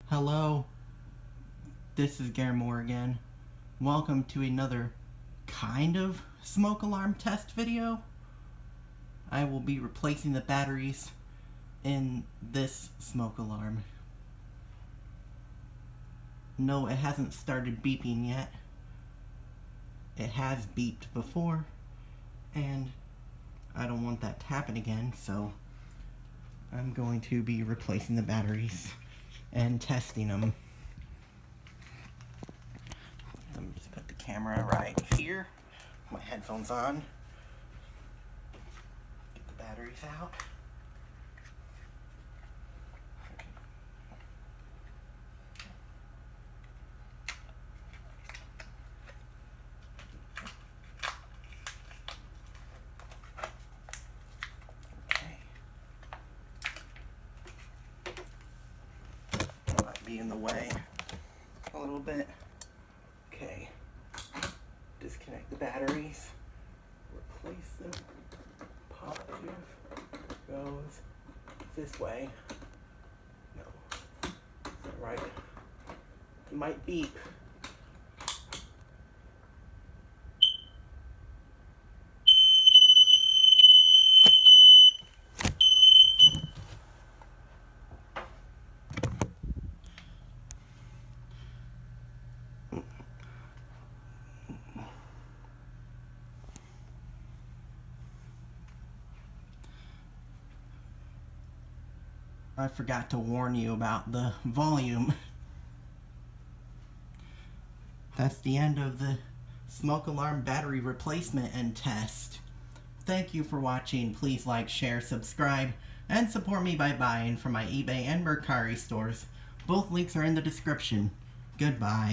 Hello, this is Garamore again. Welcome to another kind of smoke alarm test video. I will be replacing the batteries in this smoke alarm. No, it hasn't started beeping yet. It has beeped before, and I don't want that to happen again, so I'm going to be replacing the batteries and testing them. Let me just put the camera right here. My headphones on. Get the batteries out. Be in the way a little bit. Okay, disconnect the batteries, replace them. Positive goes this way. No, is that right? It might beep. I forgot to warn you about the volume. That's the end of the smoke alarm battery replacement and test. Thank you for watching. Please like, share, subscribe, and support me by buying from my eBay and Mercari stores. Both links are in the description. Goodbye.